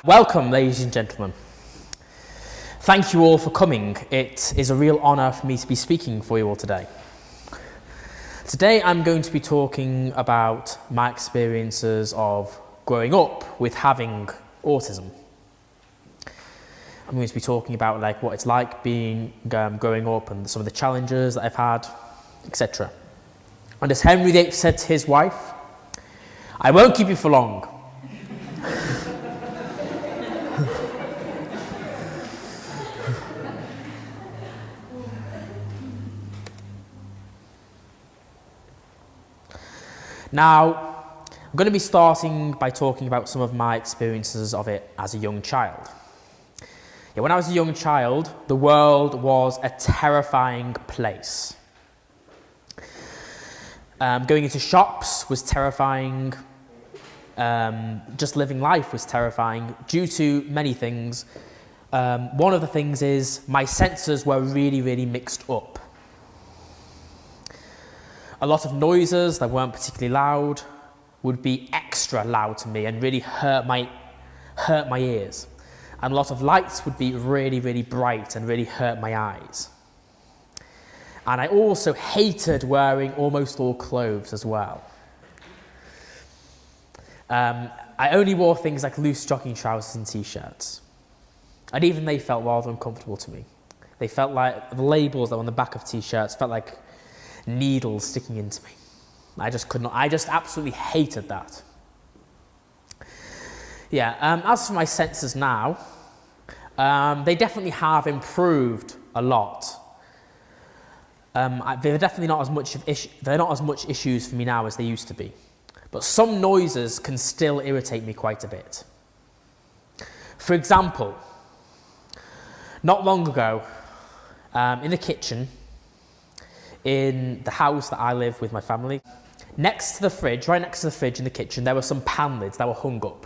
Welcome, ladies and gentlemen. Thank you all for coming. It is a real honour for me to be speaking for you all today. Today I'm going to be talking about my experiences of growing up with having autism. I'm going to be talking about what it's like growing up and some of the challenges that I've had, etc. And as Henry VIII said to his wife, I won't keep you for long. Now, I'm going to be starting by talking about some of my experiences of it as a young child. Yeah, when I was a young child, the world was a terrifying place. Going into shops was terrifying. Just living life was terrifying due to many things. One of the things is my senses were really, really mixed up. A lot of noises that weren't particularly loud would be extra loud to me and really hurt my ears. And a lot of lights would be really, really bright and really hurt my eyes. And I also hated wearing almost all clothes as well. I only wore things like loose jogging trousers and t-shirts. And even they felt rather uncomfortable to me. They felt like the labels that were on the back of t-shirts felt like needles sticking into me. I just absolutely hated that. Yeah, as for my senses now, they definitely have improved a lot. They're definitely not as much issues for me now as they used to be. But some noises can still irritate me quite a bit. For example, not long ago, in the kitchen, in the house that I live with my family, right next to the fridge in the kitchen, there were some pan lids that were hung up,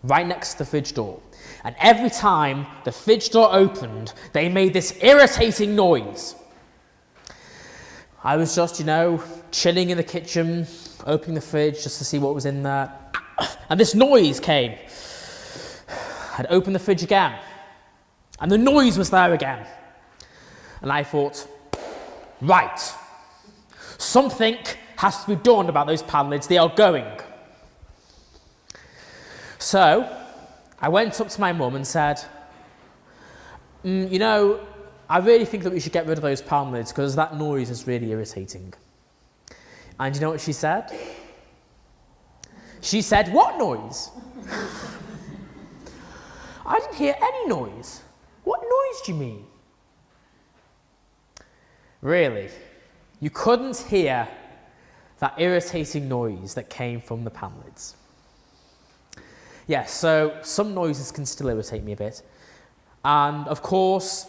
right next to the fridge door. And every time the fridge door opened, they made this irritating noise. I was just, chilling in the kitchen, opening the fridge just to see what was in there. And this noise came. I'd open the fridge again, and the noise was there again. And I thought, right, something has to be done about those pan lids. They are going. So I went up to my mum and said, I really think that we should get rid of those pan lids because that noise is really irritating. And you know what she said? She said, what noise? I didn't hear any noise. What noise do you mean? Really? You couldn't hear that irritating noise that came from the pan lids? Yeah, so some noises can still irritate me a bit. And of course,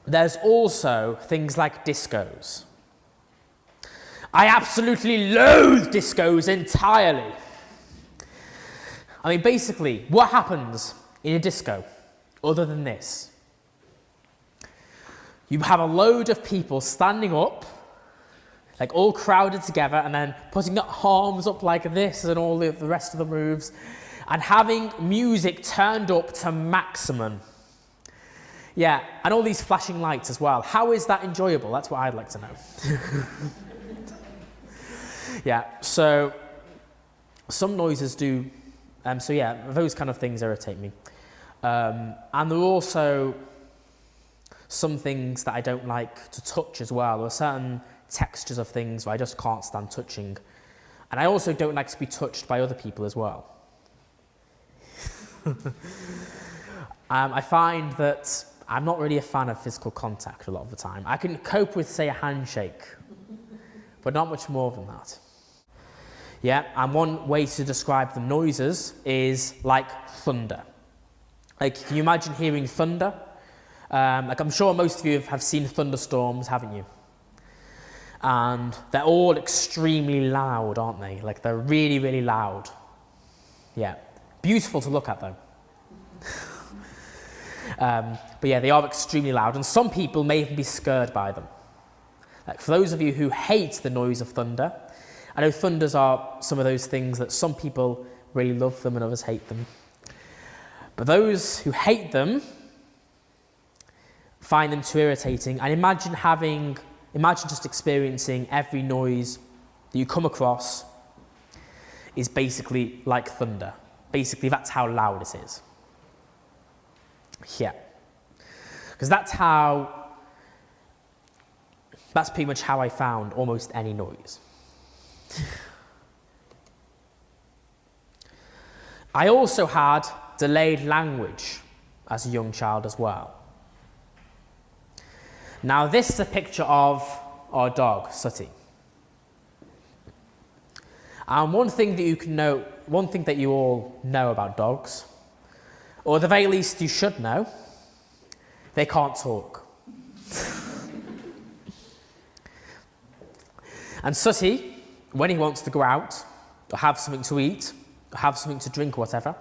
there's also things like discos. I absolutely loathe discos entirely. I mean, basically, what happens in a disco other than this? You have a load of people standing up, all crowded together, and then putting their arms up like this and all the rest of the moves, and having music turned up to maximum. Yeah, and all these flashing lights as well. How is that enjoyable? That's what I'd like to know. Yeah, so some noises do, those kind of things irritate me. And there are also some things that I don't like to touch as well. There are certain textures of things where I just can't stand touching. And I also don't like to be touched by other people as well. I find that I'm not really a fan of physical contact a lot of the time. I can cope with, say, a handshake, but not much more than that. Yeah, and one way to describe the noises is like thunder. Can you imagine hearing thunder? I'm sure most of you have seen thunderstorms, haven't you? And they're all extremely loud, aren't they? They're really, really loud. Yeah, beautiful to look at though. But yeah, they are extremely loud, and some people may even be scared by them. Like for those of you who hate the noise of thunder, I know thunders are some of those things that some people really love them and others hate them. But those who hate them find them too irritating. And imagine just experiencing every noise that you come across is basically like thunder. Basically, that's how loud it is. Yeah. Because that's pretty much how I found almost any noise. I also had delayed language as a young child as well. Now this is a picture of our dog, Sooty. And one thing that you all know about dogs, or at the very least you should know, they can't talk. And Sooty, when he wants to go out, or have something to eat, or have something to drink or whatever,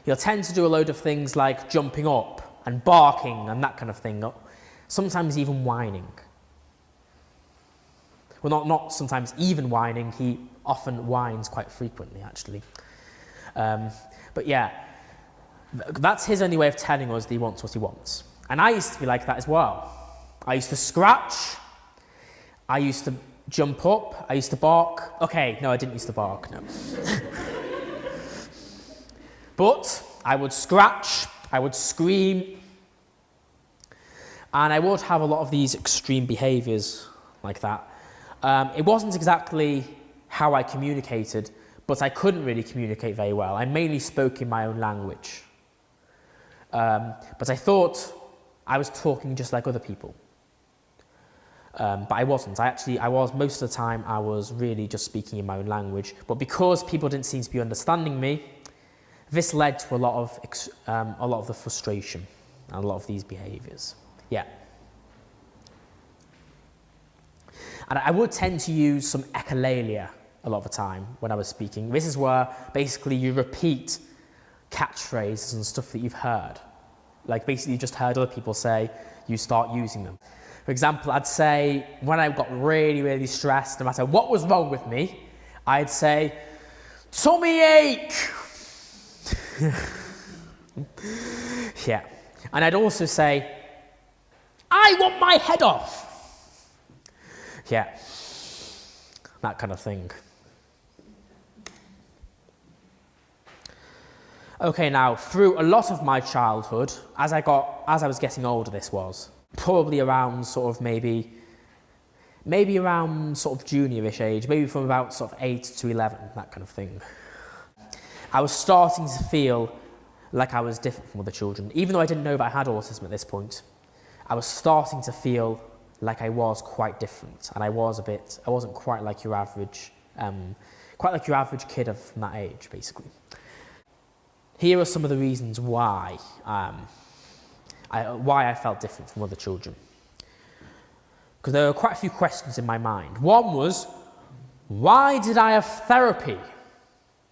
he'll tend to do a load of things like jumping up and barking and that kind of thing, sometimes even whining. Well, not sometimes even whining, he often whines quite frequently, actually. But yeah, that's his only way of telling us that he wants what he wants. And I used to be like that as well. I used to scratch, I used to jump up, I used to bark. Okay, no, I didn't used to bark, no. But I would scratch, I would scream, and I would have a lot of these extreme behaviours like that. It wasn't exactly how I communicated, but I couldn't really communicate very well. I mainly spoke in my own language. But I thought I was talking just like other people. But I wasn't. I was, most of the time, I was really just speaking in my own language. But because people didn't seem to be understanding me, this led to a lot of the frustration and a lot of these behaviours. Yeah. And I would tend to use some echolalia a lot of the time when I was speaking. This is where basically you repeat catchphrases and stuff that you've heard. Like basically you just heard other people say, you start using them. For example, I'd say when I got really, really stressed, no matter what was wrong with me, I'd say, tummy ache! Yeah. And I'd also say, I want my head off! Yeah. That kind of thing. Okay, now, through a lot of my childhood, as I was getting older, this was, probably around sort of maybe around sort of junior-ish age, maybe from about sort of 8 to 11, that kind of thing. I was starting to feel like I was different from other children. Even though I didn't know that I had autism at this point, I was starting to feel like I was quite different, and I wasn't quite like your average kid of that age, basically. Here are some of the reasons why I felt different from other children. Because there were quite a few questions in my mind. One was, why did I have therapy?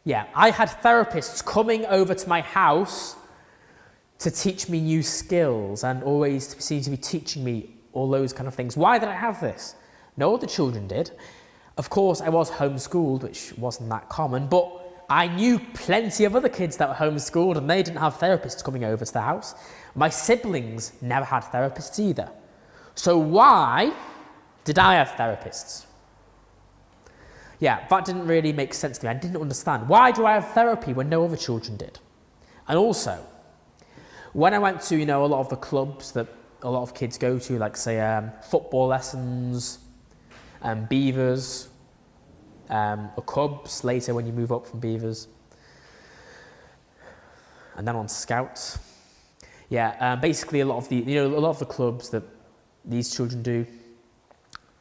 Yeah, I had therapists coming over to my house to teach me new skills and always seemed to be teaching me all those kind of things. Why did I have this? No other children did. Of course, I was homeschooled, which wasn't that common, but I knew plenty of other kids that were homeschooled and they didn't have therapists coming over to the house. My siblings never had therapists either. So why did I have therapists? Yeah, that didn't really make sense to me. I didn't understand. Why do I have therapy when no other children did? And also, when I went to, a lot of the clubs that a lot of kids go to, like say football lessons, beavers, or cubs later when you move up from beavers, and then on to scouts. Yeah, basically a lot of the clubs that these children do.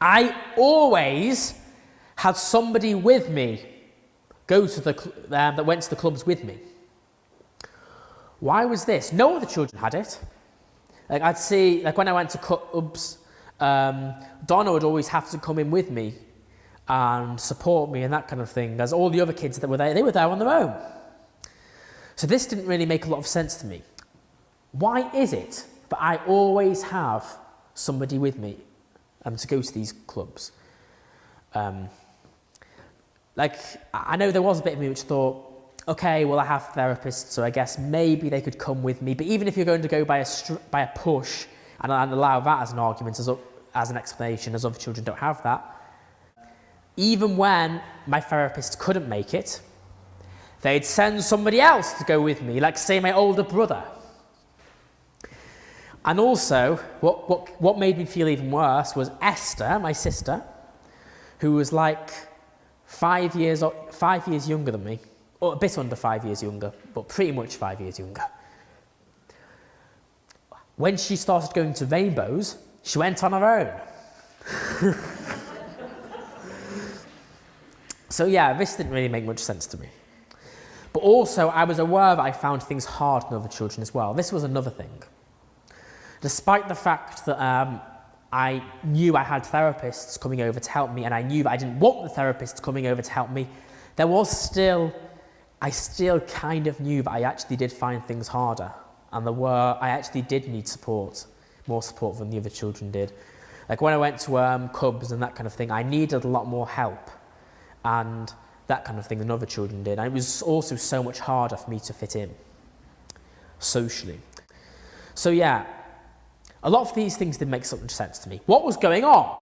I always had somebody with me go to that went to the clubs with me. Why was this? No other children had it. Like I'd see, like when I went to clubs, Donna would always have to come in with me and support me and that kind of thing, as all the other kids that were there, they were there on their own. So this didn't really make a lot of sense to me. Why is it that I always have somebody with me to go to these clubs. Like, I know there was a bit of me which thought, okay, well, I have therapists, so I guess maybe they could come with me. But even if you're going to go by a push and allow that as an argument, as an explanation, as other children don't have that, even when my therapist couldn't make it, they'd send somebody else to go with me, like, say, my older brother. And also, what made me feel even worse was Esther, my sister, who was like 5 years younger than me, or a bit under 5 years younger, but pretty much 5 years younger. When she started going to Rainbows, she went on her own. So yeah, this didn't really make much sense to me. But also, I was aware that I found things hard in other children as well. This was another thing. Despite the fact that I knew I had therapists coming over to help me, and I knew that I didn't want the therapists coming over to help me, I still kind of knew that I actually did find things harder, and I actually did need support, more support than the other children did. Like when I went to Cubs and that kind of thing, I needed a lot more help, and that kind of thing than other children did. And it was also so much harder for me to fit in, socially. So yeah, a lot of these things didn't make so much sense to me. What was going on?